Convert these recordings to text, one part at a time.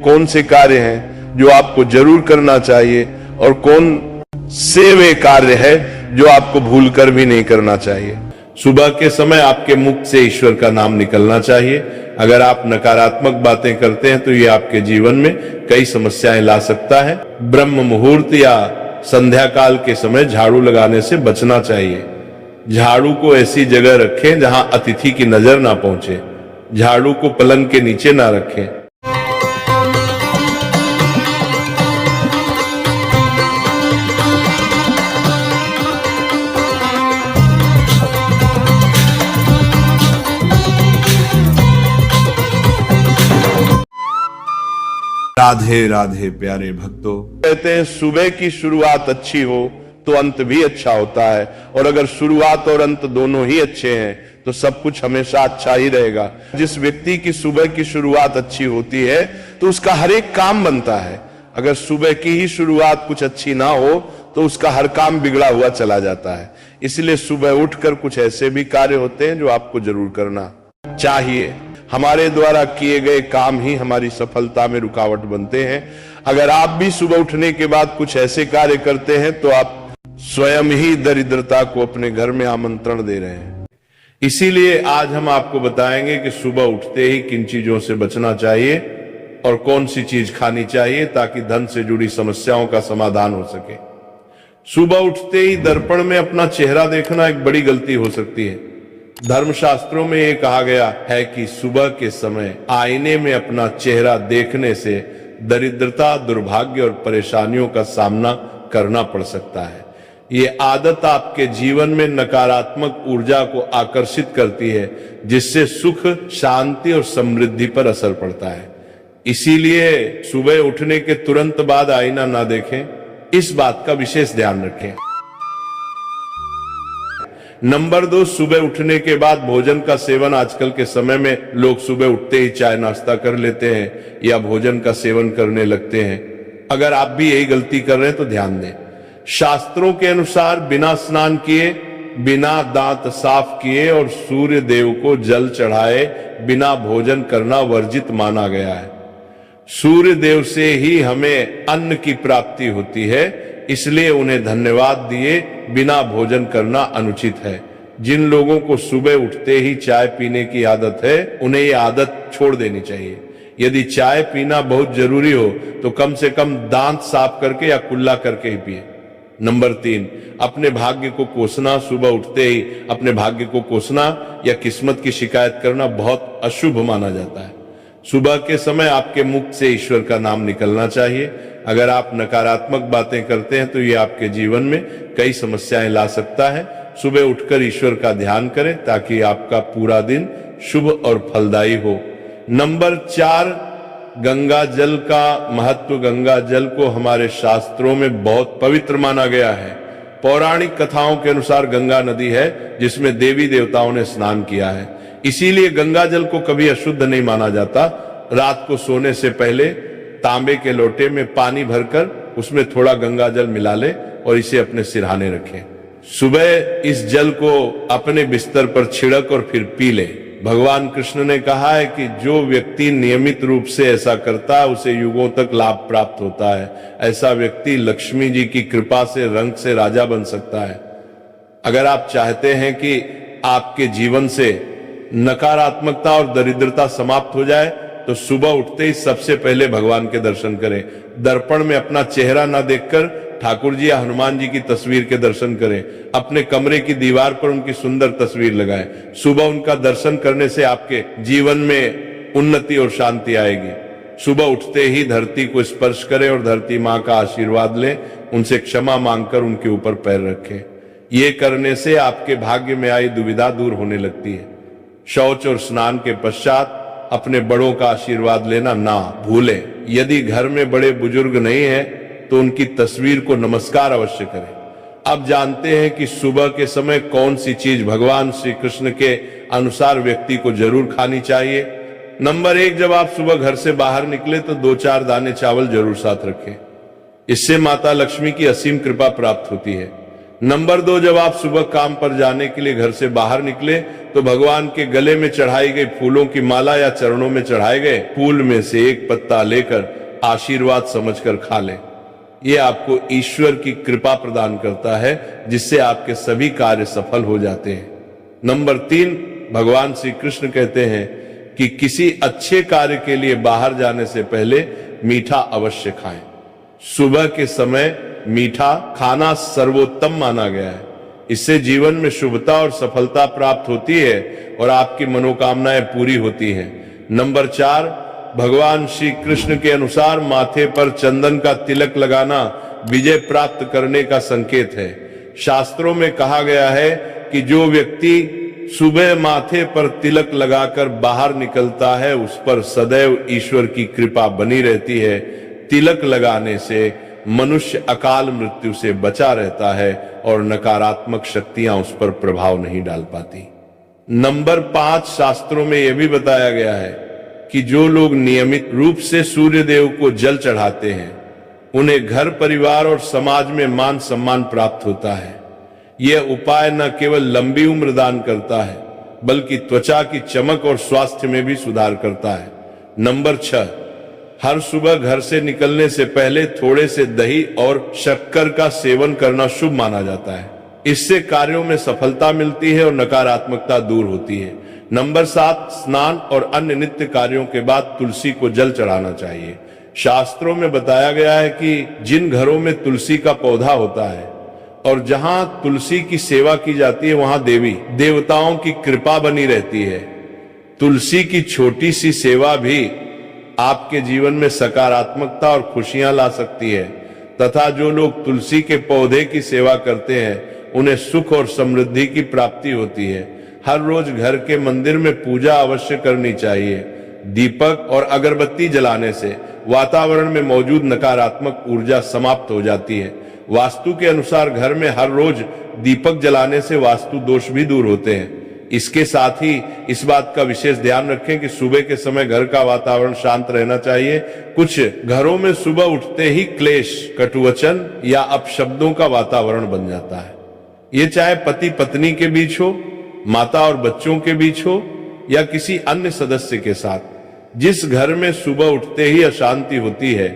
कौन से कार्य हैं जो आपको जरूर करना चाहिए और कौन से वे कार्य है जो आपको भूलकर भी नहीं करना चाहिए। सुबह के समय आपके मुख से ईश्वर का नाम निकलना चाहिए। अगर आप नकारात्मक बातें करते हैं तो ये आपके जीवन में कई समस्याएं ला सकता है। ब्रह्म मुहूर्त या संध्या काल के समय झाड़ू लगाने से बचना चाहिए। झाड़ू को ऐसी जगह रखें जहां अतिथि की नजर ना पहुंचे। झाड़ू को पलंग के नीचे ना रखें। राधे राधे प्यारे भक्तों, कहते हैं सुबह की शुरुआत अच्छी हो तो अंत भी अच्छा होता है, और अगर शुरुआत और अंत दोनों ही अच्छे हैं तो सब कुछ हमेशा अच्छा ही रहेगा। जिस व्यक्ति की सुबह की शुरुआत अच्छी होती है तो उसका हर एक काम बनता है। अगर सुबह की ही शुरुआत कुछ अच्छी ना हो तो उसका हर काम बिगड़ा हुआ चला जाता है। इसलिए सुबह उठकर कुछ ऐसे भी कार्य होते हैं जो आपको जरूर करना चाहिए। हमारे द्वारा किए गए काम ही हमारी सफलता में रुकावट बनते हैं। अगर आप भी सुबह उठने के बाद कुछ ऐसे कार्य करते हैं तो आप स्वयं ही दरिद्रता को अपने घर में आमंत्रण दे रहे हैं। इसीलिए आज हम आपको बताएंगे कि सुबह उठते ही किन चीजों से बचना चाहिए और कौन सी चीज खानी चाहिए ताकि धन से जुड़ी समस्याओं का समाधान हो सके। सुबह उठते ही दर्पण में अपना चेहरा देखना एक बड़ी गलती हो सकती है। धर्मशास्त्रों में यह कहा गया है कि सुबह के समय आईने में अपना चेहरा देखने से दरिद्रता, दुर्भाग्य और परेशानियों का सामना करना पड़ सकता है। ये आदत आपके जीवन में नकारात्मक ऊर्जा को आकर्षित करती है, जिससे सुख, शांति और समृद्धि पर असर पड़ता है। इसीलिए सुबह उठने के तुरंत बाद आईना ना देखें, इस बात का विशेष ध्यान रखें। नंबर 2, सुबह उठने के बाद भोजन का सेवन। आजकल के समय में लोग सुबह उठते ही चाय नाश्ता कर लेते हैं या भोजन का सेवन करने लगते हैं। अगर आप भी यही गलती कर रहे हैं तो ध्यान दें। शास्त्रों के अनुसार बिना स्नान किए, बिना दांत साफ किए और सूर्य देव को जल चढ़ाए बिना भोजन करना वर्जित माना गया है। सूर्य देव से ही हमें अन्न की प्राप्ति होती है, इसलिए उन्हें धन्यवाद दिए बिना भोजन करना अनुचित है। जिन लोगों को सुबह उठते ही चाय पीने की आदत है, उन्हें ये आदत छोड़ देनी चाहिए। यदि चाय पीना बहुत जरूरी हो तो कम से कम दांत साफ करके या कुल्ला करके ही पिए। नंबर 3, अपने भाग्य को कोसना। सुबह उठते ही अपने भाग्य को कोसना या किस्मत की शिकायत करना बहुत अशुभ माना जाता है। सुबह के समय आपके मुख से ईश्वर का नाम निकलना चाहिए। अगर आप नकारात्मक बातें करते हैं तो ये आपके जीवन में कई समस्याएं ला सकता है। सुबह उठकर ईश्वर का ध्यान करें ताकि आपका पूरा दिन शुभ और फलदायी हो। नंबर 4, गंगा जल का महत्व। गंगा जल को हमारे शास्त्रों में बहुत पवित्र माना गया है। पौराणिक कथाओं के अनुसार गंगा नदी है जिसमें देवी देवताओं ने स्नान किया है। इसीलिए गंगा जल को कभी अशुद्ध नहीं माना जाता। रात को सोने से पहले तांबे के लोटे में पानी भरकर उसमें थोड़ा गंगा जल मिला ले और इसे अपने सिरहाने रखें। सुबह इस जल को अपने बिस्तर पर छिड़क और फिर पी ले। भगवान कृष्ण ने कहा है कि जो व्यक्ति नियमित रूप से ऐसा करता है उसे युगों तक लाभ प्राप्त होता है। ऐसा व्यक्ति लक्ष्मी जी की कृपा से रंग से राजा बन सकता है। अगर आप चाहते हैं कि आपके जीवन से नकारात्मकता और दरिद्रता समाप्त हो जाए तो सुबह उठते ही सबसे पहले भगवान के दर्शन करें। दर्पण में अपना चेहरा ना देखकर ठाकुर जी या हनुमान जी की तस्वीर के दर्शन करें। अपने कमरे की दीवार पर उनकी सुंदर तस्वीर लगाएं। सुबह उनका दर्शन करने से आपके जीवन में उन्नति और शांति आएगी। सुबह उठते ही धरती को स्पर्श करें और धरती माँ का आशीर्वाद लें। उनसे क्षमा मांगकर उनके ऊपर पैर रखें। ये करने से आपके भाग्य में आई दुविधा दूर होने लगती है। शौच और स्नान के पश्चात अपने बड़ों का आशीर्वाद लेना ना भूलें। यदि घर में बड़े बुजुर्ग नहीं हैं तो उनकी तस्वीर को नमस्कार अवश्य करें। अब जानते हैं कि सुबह के समय कौन सी चीज भगवान श्री कृष्ण के अनुसार व्यक्ति को जरूर खानी चाहिए। नंबर 1, जब आप सुबह घर से बाहर निकले तो 2-4 दाने चावल जरूर साथ रखें। इससे माता लक्ष्मी की असीम कृपा प्राप्त होती है। नंबर 2, जब आप सुबह काम पर जाने के लिए घर से बाहर निकले तो भगवान के गले में चढ़ाई गई फूलों की माला या चरणों में चढ़ाए गए फूल में से एक पत्ता लेकर आशीर्वाद समझकर खा लें। यह आपको ईश्वर की कृपा प्रदान करता है, जिससे आपके सभी कार्य सफल हो जाते हैं। नंबर 3, भगवान श्री कृष्ण कहते हैं कि किसी अच्छे कार्य के लिए बाहर जाने से पहले मीठा अवश्य खाएं। सुबह के समय मीठा खाना सर्वोत्तम माना गया है। इससे जीवन में शुभता और सफलता प्राप्त होती है और आपकी मनोकामनाएं पूरी होती हैं। नंबर 4, भगवान श्री कृष्ण के अनुसार माथे पर चंदन का तिलक लगाना विजय प्राप्त करने का संकेत है। शास्त्रों में कहा गया है कि जो व्यक्ति सुबह माथे पर तिलक लगाकर बाहर निकलता है उस पर सदैव ईश्वर की कृपा बनी रहती है। तिलक लगाने से मनुष्य अकाल मृत्यु से बचा रहता है और नकारात्मक शक्तियां उस पर प्रभाव नहीं डाल पाती। नंबर 5, शास्त्रों में यह भी बताया गया है कि जो लोग नियमित रूप से सूर्य देव को जल चढ़ाते हैं उन्हें घर परिवार और समाज में मान सम्मान प्राप्त होता है। यह उपाय न केवल लंबी उम्र दान करता है बल्कि त्वचा की चमक और स्वास्थ्य में भी सुधार करता है। नंबर 6, हर सुबह घर से निकलने से पहले थोड़े से दही और शक्कर का सेवन करना शुभ माना जाता है। इससे कार्यों में सफलता मिलती है और नकारात्मकता दूर होती है। नंबर 7, स्नान और अन्य नित्य कार्यों के बाद तुलसी को जल चढ़ाना चाहिए। शास्त्रों में बताया गया है कि जिन घरों में तुलसी का पौधा होता है और जहां तुलसी की सेवा की जाती है वहां देवी देवताओं की कृपा बनी रहती है। तुलसी की छोटी सी सेवा भी आपके जीवन में सकारात्मकता और खुशियां ला सकती है तथा जो लोग तुलसी के पौधे की सेवा करते हैं उन्हें सुख और समृद्धि की प्राप्ति होती है। हर रोज घर के मंदिर में पूजा अवश्य करनी चाहिए। दीपक और अगरबत्ती जलाने से वातावरण में मौजूद नकारात्मक ऊर्जा समाप्त हो जाती है। वास्तु के अनुसार घर में हर रोज दीपक जलाने से वास्तु दोष भी दूर होते हैं। इसके साथ ही इस बात का विशेष ध्यान रखें कि सुबह के समय घर का वातावरण शांत रहना चाहिए। कुछ घरों में सुबह उठते ही क्लेश, कटुवचन या अपशब्दों का वातावरण बन जाता है। ये चाहे पति पत्नी के बीच हो, माता और बच्चों के बीच हो या किसी अन्य सदस्य के साथ। जिस घर में सुबह उठते ही अशांति होती है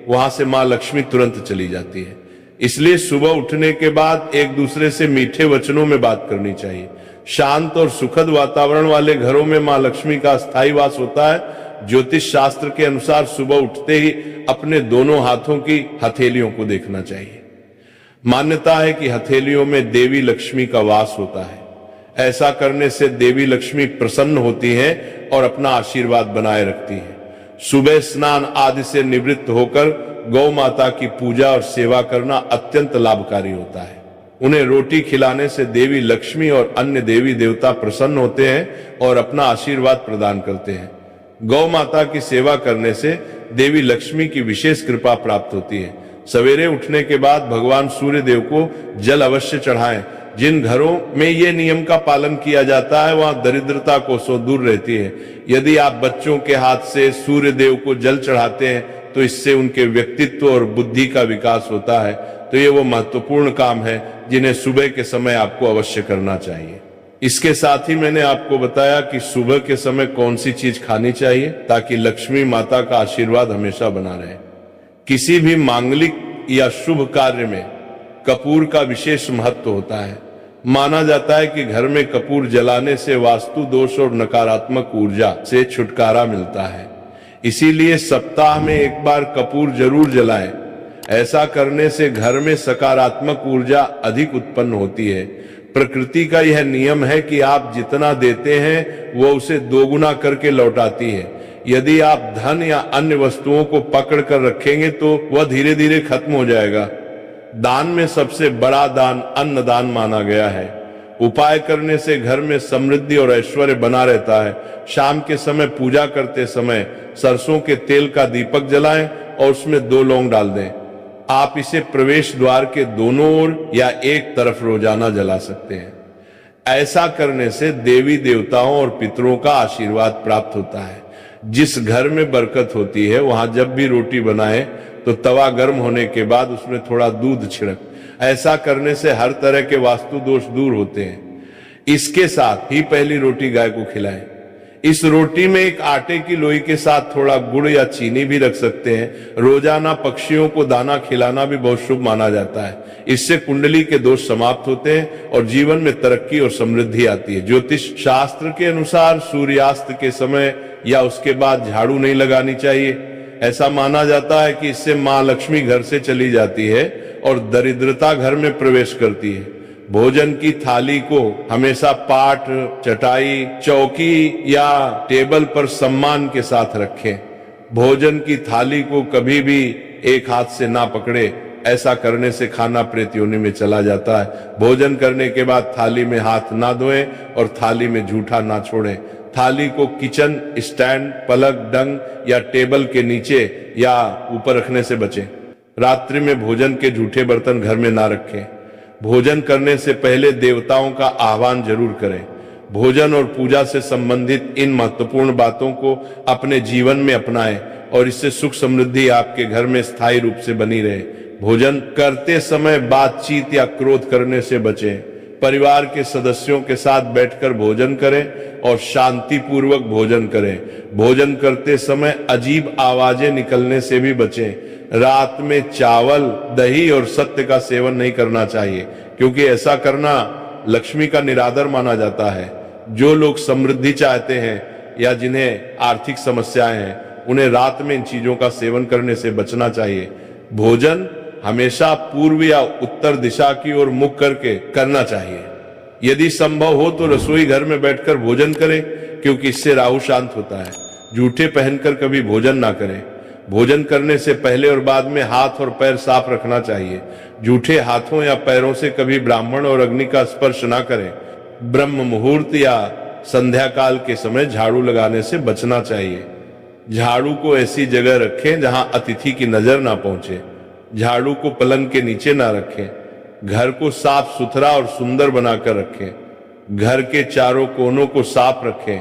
वहां से मां लक्ष्मी तुरंत चली जाती है। इसलिए सुबह उठने के बाद एक दूसरे से मीठे वचनों में बात करनी चाहिए। शांत और सुखद वातावरण वाले घरों में मां लक्ष्मी का स्थायी वास होता है। ज्योतिष शास्त्र के अनुसार सुबह उठते ही अपने दोनों हाथों की हथेलियों को देखना चाहिए। मान्यता है कि हथेलियों में देवी लक्ष्मी का वास होता है। ऐसा करने से देवी लक्ष्मी प्रसन्न होती हैं और अपना आशीर्वाद बनाए रखती हैं। सुबह स्नान आदि से निवृत्त होकर गौ माता की पूजा और सेवा करना अत्यंत लाभकारी होता है। उन्हें रोटी खिलाने से देवी लक्ष्मी और अन्य देवी देवता प्रसन्न होते हैं और अपना आशीर्वाद प्रदान करते हैं। गौ माता की सेवा करने से देवी लक्ष्मी की विशेष कृपा प्राप्त होती है। सवेरे उठने के बाद भगवान सूर्य देव को जल अवश्य चढ़ाएं। जिन घरों में ये नियम का पालन किया जाता है वहां दरिद्रता कोसों दूर रहती है। यदि आप बच्चों के हाथ से सूर्य देव को जल चढ़ाते हैं तो इससे उनके व्यक्तित्व और बुद्धि का विकास होता है। तो ये वो महत्वपूर्ण काम है जिन्हें सुबह के समय आपको अवश्य करना चाहिए। इसके साथ ही मैंने आपको बताया कि सुबह के समय कौन सी चीज खानी चाहिए ताकि लक्ष्मी माता का आशीर्वाद हमेशा बना रहे। किसी भी मांगलिक या शुभ कार्य में कपूर का विशेष महत्व होता है। माना जाता है कि घर में कपूर जलाने से वास्तु दोष और नकारात्मक ऊर्जा से छुटकारा मिलता है। इसीलिए सप्ताह में एक बार कपूर जरूर जलाएं। ऐसा करने से घर में सकारात्मक ऊर्जा अधिक उत्पन्न होती है। प्रकृति का यह नियम है कि आप जितना देते हैं वो उसे दोगुना करके लौटाती है। यदि आप धन या अन्य वस्तुओं को पकड़ कर रखेंगे तो वह धीरे धीरे खत्म हो जाएगा। दान में सबसे बड़ा दान अन्नदान माना गया है। उपाय करने से घर में समृद्धि और ऐश्वर्य बना रहता है। शाम के समय पूजा करते समय सरसों के तेल का दीपक जलाएं और उसमें 2 लौंग डाल दें। आप इसे प्रवेश द्वार के दोनों ओर या एक तरफ रोजाना जला सकते हैं। ऐसा करने से देवी देवताओं और पितरों का आशीर्वाद प्राप्त होता है। जिस घर में बरकत होती है वहां जब भी रोटी बनाए तो तवा गर्म होने के बाद उसमें थोड़ा दूध छिड़क। ऐसा करने से हर तरह के वास्तु दोष दूर होते हैं। इसके साथ ही पहली रोटी गाय को खिलाएं। इस रोटी में एक आटे की लोई के साथ थोड़ा गुड़ या चीनी भी रख सकते हैं। रोजाना पक्षियों को दाना खिलाना भी बहुत शुभ माना जाता है। इससे कुंडली के दोष समाप्त होते हैं और जीवन में तरक्की और समृद्धि आती है। ज्योतिष शास्त्र के अनुसार सूर्यास्त के समय या उसके बाद झाड़ू नहीं लगानी चाहिए। ऐसा माना जाता है कि इससे मां लक्ष्मी घर से चली जाती है और दरिद्रता घर में प्रवेश करती है। भोजन की थाली को हमेशा पाट, चटाई, चौकी या टेबल पर सम्मान के साथ रखें। भोजन की थाली को कभी भी एक हाथ से ना पकड़े। ऐसा करने से खाना प्रेत योनि में चला जाता है। भोजन करने के बाद थाली में हाथ ना धोएं और थाली में जूठा ना छोड़ें। थाली को किचन स्टैंड, पलक, डंग या टेबल के नीचे या ऊपर रखने से बचें। रात्रि में भोजन के जूठे बर्तन घर में ना रखें। भोजन करने से पहले देवताओं का आह्वान जरूर करें। भोजन और पूजा से संबंधित इन महत्वपूर्ण बातों को अपने जीवन में अपनाएं और इससे सुख समृद्धि आपके घर में स्थायी रूप से बनी रहे। भोजन करते समय बातचीत या क्रोध करने से बचें। परिवार के सदस्यों के साथ बैठकर भोजन करें और शांतिपूर्वक भोजन करें। भोजन करते समय अजीब आवाजें निकलने से भी बचें। रात में चावल, दही और सत्य का सेवन नहीं करना चाहिए, क्योंकि ऐसा करना लक्ष्मी का निरादर माना जाता है। जो लोग समृद्धि चाहते हैं या जिन्हें आर्थिक समस्याएं हैं, उन्हें रात में इन चीजों का सेवन करने से बचना चाहिए। भोजन हमेशा पूर्व या उत्तर दिशा की ओर मुख करके करना चाहिए। यदि संभव हो तो रसोई घर में बैठकर भोजन करें, क्योंकि इससे राहु शांत होता है। जूठे पहनकर कभी भोजन ना करें। भोजन करने से पहले और बाद में हाथ और पैर साफ रखना चाहिए। जूठे हाथों या पैरों से कभी ब्राह्मण और अग्नि का स्पर्श ना करें। ब्रह्म मुहूर्त या संध्या काल के समय झाड़ू लगाने से बचना चाहिए। झाड़ू को ऐसी जगह रखें जहां अतिथि की नजर ना पहुंचे। झाड़ू को पलंग के नीचे ना रखें। घर को साफ सुथरा और सुंदर बनाकर रखें। घर के चारों कोनों को साफ रखें।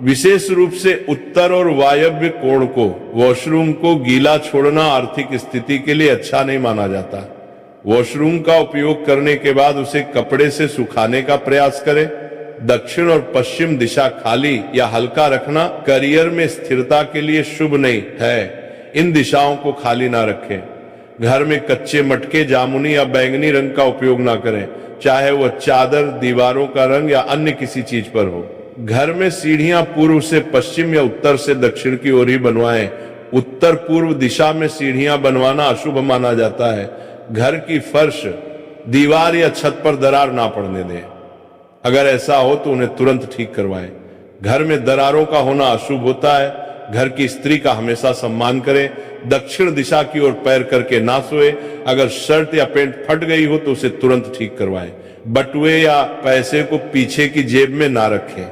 विशेष रूप से उत्तर और वायव्य कोण को, वॉशरूम को गीला छोड़ना आर्थिक स्थिति के लिए अच्छा नहीं माना जाता। वॉशरूम का उपयोग करने के बाद उसे कपड़े से सुखाने का प्रयास करें। दक्षिण और पश्चिम दिशा खाली या हल्का रखना करियर में स्थिरता के लिए शुभ नहीं है। इन दिशाओं को खाली ना रखें। घर में कच्चे मटके, जामुनी या बैंगनी रंग का उपयोग ना करें, चाहे वह चादर, दीवारों का रंग या अन्य किसी चीज पर हो। घर में सीढ़ियां पूर्व से पश्चिम या उत्तर से दक्षिण की ओर ही बनवाएं। उत्तर पूर्व दिशा में सीढ़ियां बनवाना अशुभ माना जाता है। घर की फर्श, दीवार या छत पर दरार ना पड़ने दें। अगर ऐसा हो तो उन्हें तुरंत ठीक करवाएं। घर में दरारों का होना अशुभ होता है। घर की स्त्री का हमेशा सम्मान करें। दक्षिण दिशा की ओर पैर करके ना सोए। अगर शर्ट या पैंट फट गई हो तो उसे तुरंत ठीक करवाएं। बटुए या पैसे को पीछे की जेब में ना रखें।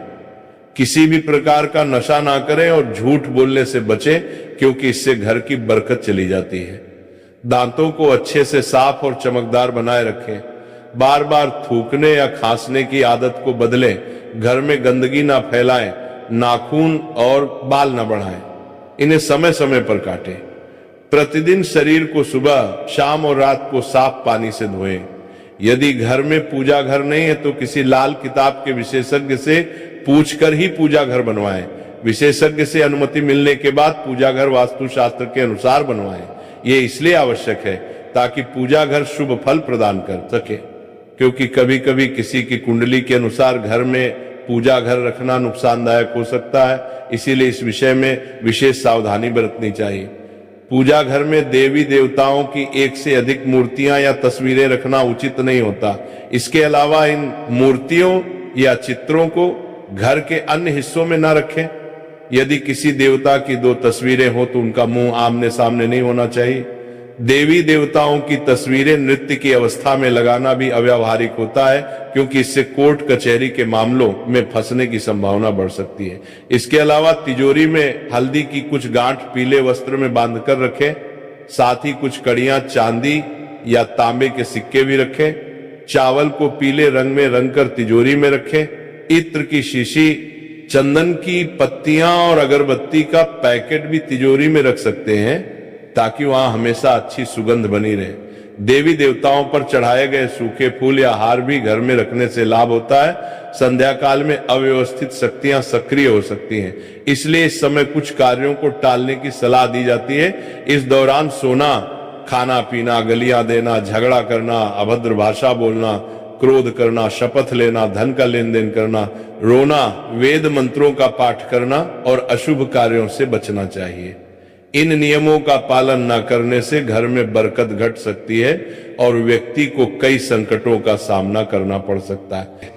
किसी भी प्रकार का नशा ना करें और झूठ बोलने से बचें, क्योंकि इससे घर की बरकत चली जाती है। दांतों को अच्छे से साफ और चमकदार बनाए रखें। बार बार थूकने या खांसने की आदत को बदलें। घर में गंदगी ना फैलाएं। नाखून और बाल ना बढ़ाएं। इन्हें समय समय पर काटें। प्रतिदिन शरीर को सुबह, शाम और रात को साफ पानी से धोएं। यदि घर में पूजा घर नहीं है तो किसी लाल किताब के विशेषज्ञ से पूछकर ही पूजा घर बनवाएं। विशेषज्ञ से अनुमति मिलने के बाद पूजा घर वास्तुशास्त्र के अनुसार बनवाएं। ये इसलिए आवश्यक है ताकि पूजा घर शुभ फल प्रदान कर सके, क्योंकि कभी कभी किसी की कुंडली के अनुसार घर में पूजा घर रखना नुकसानदायक हो सकता है। इसीलिए इस विषय में विशेष सावधानी बरतनी चाहिए। पूजा घर में देवी देवताओं की एक से अधिक मूर्तियां या तस्वीरें रखना उचित नहीं होता। इसके अलावा इन मूर्तियों या चित्रों को घर के अन्य हिस्सों में न रखें। यदि किसी देवता की 2 तस्वीरें हो तो उनका मुंह आमने सामने नहीं होना चाहिए। देवी देवताओं की तस्वीरें नृत्य की अवस्था में लगाना भी अव्यावहारिक होता है, क्योंकि इससे कोर्ट कचहरी के मामलों में फंसने की संभावना बढ़ सकती है। इसके अलावा तिजोरी में हल्दी की कुछ गांठ पीले वस्त्र में बांधकर रखें। साथ ही कुछ कड़ियां चांदी या तांबे के सिक्के भी रखें। चावल को पीले रंग में रंगकर तिजोरी में रखें। इत्र की शीशी, चंदन की पत्तियां और अगरबत्ती का पैकेट भी तिजोरी में रख सकते हैं, ताकि वहां हमेशा अच्छी सुगंध बनी रहे। देवी देवताओं पर चढ़ाए गए सूखे फूल या हार भी घर में रखने से लाभ होता है। संध्या काल में अव्यवस्थित शक्तियां सक्रिय हो सकती हैं, इसलिए इस समय कुछ कार्यों को टालने की सलाह दी जाती है। इस दौरान सोना, खाना पीना, गलियां देना, झगड़ा करना, अभद्र भाषा बोलना, क्रोध करना, शपथ लेना, धन का लेन देन करना, रोना, वेद मंत्रों का पाठ करना और अशुभ कार्यों से बचना चाहिए। इन नियमों का पालन न करने से घर में बरकत घट सकती है और व्यक्ति को कई संकटों का सामना करना पड़ सकता है।